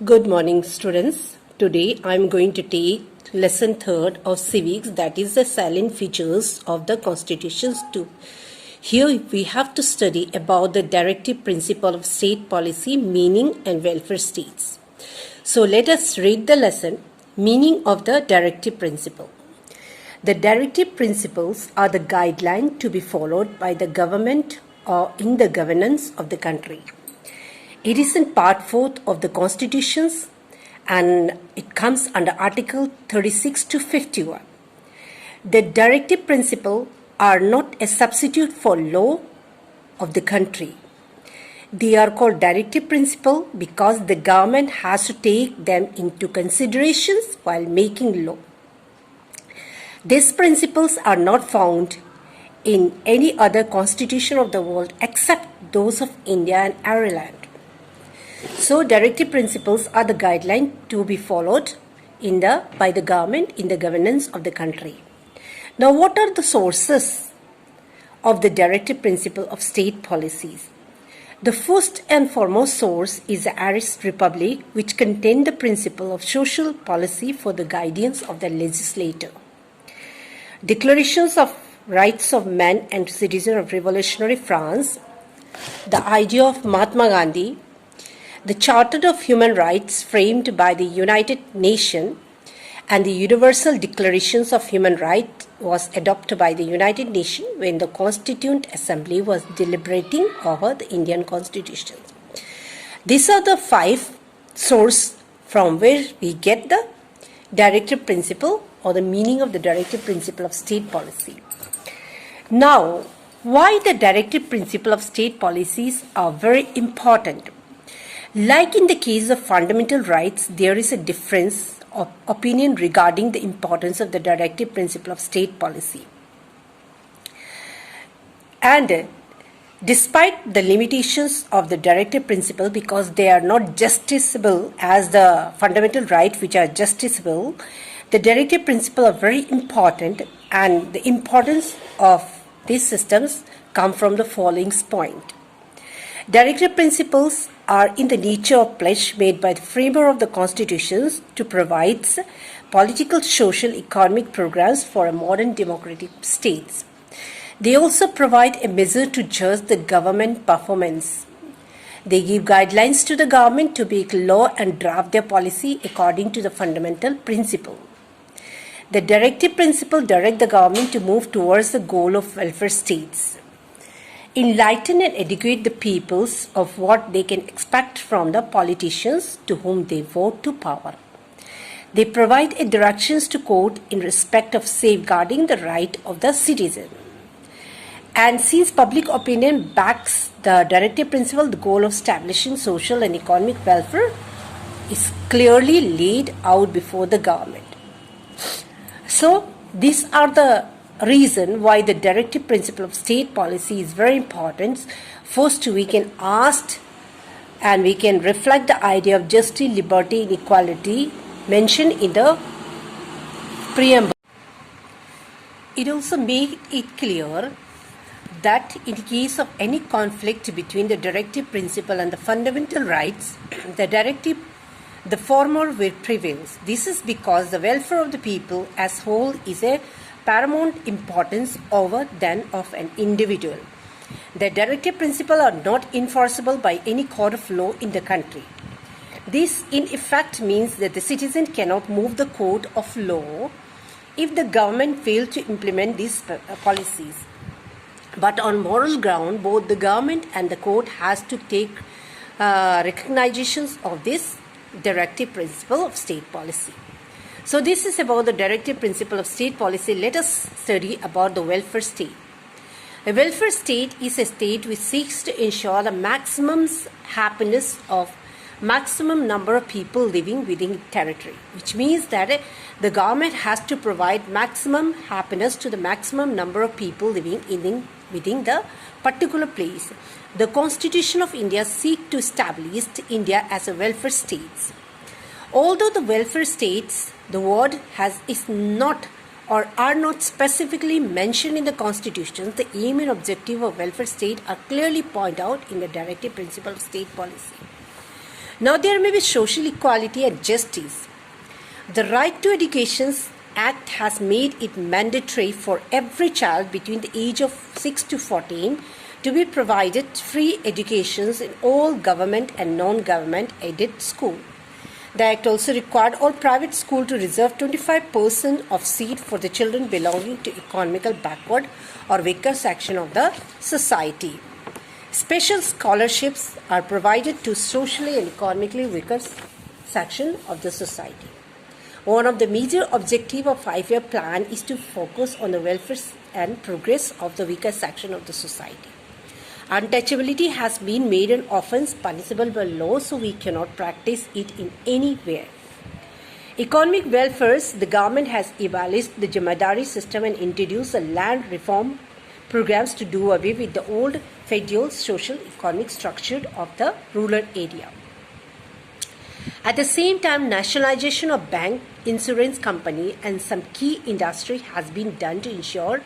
Good morning, students. Today I am going to take lesson 3rd of civics, that is the salient features of the constitutions 2. Here we have to study about the directive principle of state policy, meaning and welfare states. So let us read the lesson, meaning of the directive principle. The directive principles are the guideline to be followed by the government or in the governance of the country. It is in part 4th of the constitutions and it comes under article 36 to 51. The directive principles are not a substitute for law of the country. They are called directive principles because the government has to take them into considerations while making law. These principles are not found in any other constitution of the world except those of India and Ireland. So, directive principles are the guideline to be followed by the government in the governance of the country. Now, what are the sources of the directive principle of state policies? The first and foremost source is the Irish Republic, which contained the principle of social policy for the guidance of the legislator. Declarations of rights of man and citizen of revolutionary France, the idea of Mahatma Gandhi, the Charter of Human Rights framed by the United Nations and the Universal Declarations of Human Rights was adopted by the United Nations when the Constituent Assembly was deliberating over the Indian Constitution. These are the 5 sources from where we get the directive principle or the meaning of the directive principle of state policy. Now, why the directive principle of state policies are very important? Like in the case of fundamental rights, there is a difference of opinion regarding the importance of the directive principle of state policy. And despite the limitations of the directive principle, because they are not justiciable as the fundamental rights which are justiciable, the directive principle are very important, and the importance of these systems come from the following point. Directive principles are in the nature of pledge made by the framer of the constitutions to provide political, social, economic programs for a modern democratic states. They also provide a measure to judge the government performance. They give guidelines to the government to make law and draft their policy according to the fundamental principle. The directive principle direct the government to move towards the goal of welfare states. Enlighten and educate the peoples of what they can expect from the politicians to whom they vote to power. They provide a directions to court in respect of safeguarding the right of the citizen. And since public opinion backs the directive principle, the goal of establishing social and economic welfare is clearly laid out before the government. So, these are the reason why the directive principle of state policy is very important. First, we can ask and we can reflect the idea of justice, liberty, and equality mentioned in the preamble. It also makes it clear that in case of any conflict between the directive principle and the fundamental rights, the former will prevail. This is because the welfare of the people as whole is a paramount importance over than of an individual. The directive principles are not enforceable by any court of law in the country. This in effect means that the citizen cannot move the court of law if the government fails to implement these policies. But on moral ground, both the government and the court has to take recognitions of this directive principle of state policy. So this is about the directive principle of state policy. Let us study about the welfare state. A welfare state is a state which seeks to ensure the maximum happiness of maximum number of people living within territory, which means that the government has to provide maximum happiness to the maximum number of people living within the particular place. The Constitution of India seeks to establish India as a welfare state. Although the welfare states, the word is not or are not specifically mentioned in the Constitution, the aim and objective of welfare state are clearly pointed out in the directive principle of state policy. Now there may be social equality and justice. The Right to Education Act has made it mandatory for every child between the age of 6 to 14 to be provided free educations in all government and non-government aided schools. The Act also required all private schools to reserve 25% of seat for the children belonging to economical backward or weaker section of the society. Special scholarships are provided to socially and economically weaker section of the society. One of the major objectives of 5-year plan is to focus on the welfare and progress of the weaker section of the society. Untouchability has been made an offence punishable by law, so we cannot practice it in anywhere. Economic welfare, the government has abolished the Jamadari system and introduced the land reform programs to do away with the old feudal social economic structure of the rural area. At the same time, nationalization of bank, insurance company and some key industry has been done to ensure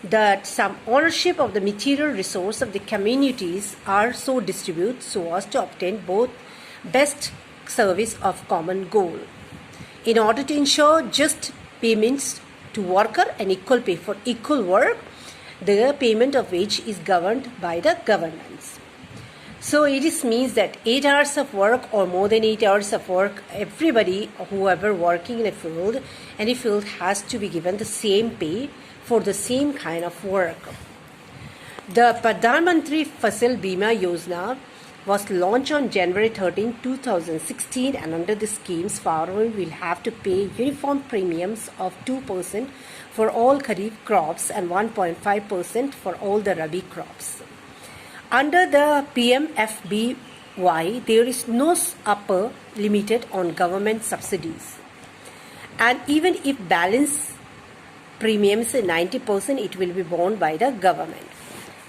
that some ownership of the material resource of the communities are so distributed so as to obtain both best service of common goal. In order to ensure just payments to worker and equal pay for equal work, the payment of wage is governed by the governments. So it means that 8 hours of work or more than 8 hours of work, everybody, whoever working in a field, any field has to be given the same pay for the same kind of work. The Pradhan Mantri Fasal Bima Yojana was launched on January 13, 2016, and under the schemes, farmers will have to pay uniform premiums of 2% for all Kharif crops and 1.5% for all the Rabi crops. Under the PMFBY, there is no upper limit on government subsidies. And even if balance premiums 90%, it will be borne by the government.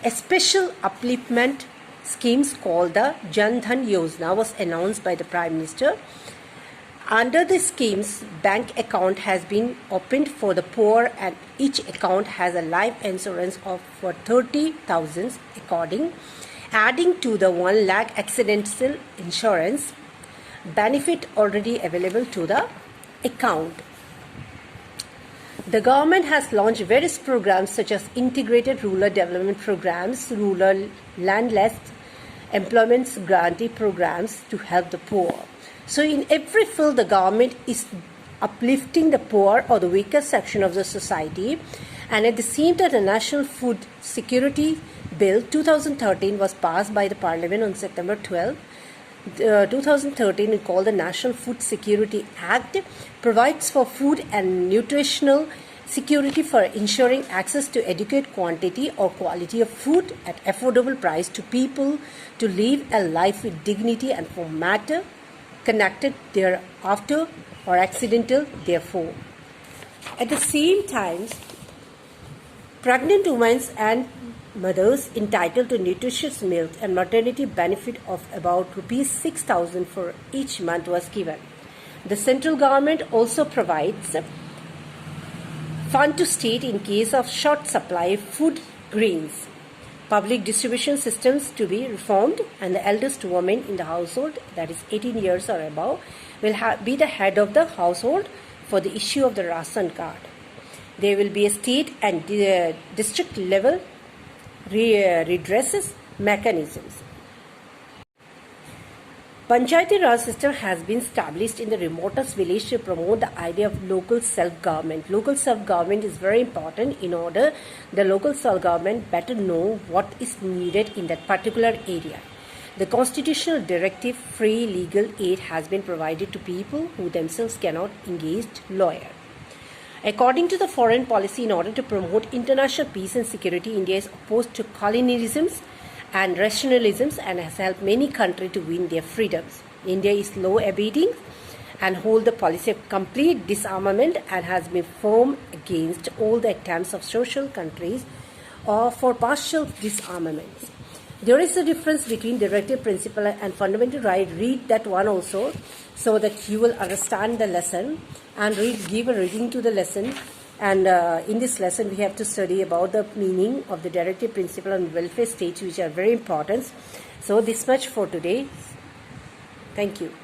A special upliftment scheme called the Jan Dhan Yojana was announced by the Prime Minister. Under the schemes, bank account has been opened for the poor, and each account has a life insurance of for 30,000 adding to the 1 lakh accidental insurance benefit already available to the account. The government has launched various programs such as integrated rural development programs, rural landless employment guarantee programs to help the poor. So in every field, the government is uplifting the poor or the weaker section of the society, and at the same time, the National Food Security Bill 2013 was passed by the Parliament on September 12. 2013, called the National Food Security Act, provides for food and nutritional security for ensuring access to adequate quantity or quality of food at affordable price to people to live a life with dignity and for matter connected thereafter or accidental therefore. At the same time, pregnant women and mothers entitled to nutritious milk and maternity benefit of about Rs 6,000 for each month was given. The central government also provides fund to state in case of short supply of food grains. Public distribution systems to be reformed, and the eldest woman in the household, that is 18 years or above, will be the head of the household for the issue of the ration card. There will be a state and district level redresses mechanisms. Panchayati Raj system has been established in the remotest village to promote the idea of local self-government. Local self-government is very important in order the local self-government better know what is needed in that particular area. The constitutional directive free legal aid has been provided to people who themselves cannot engage lawyer. According to the foreign policy, in order to promote international peace and security, India is opposed to colonialisms and rationalisms and has helped many countries to win their freedoms. India is law-abiding and hold the policy of complete disarmament and has been firm against all the attempts of social countries for partial disarmament. There is a difference between directive principle and fundamental right. Read that one also so that you will understand the lesson, and give a reading to the lesson And in this lesson, we have to study about the meaning of the directive principle and welfare state, which are very important. So this much for today. Thank you.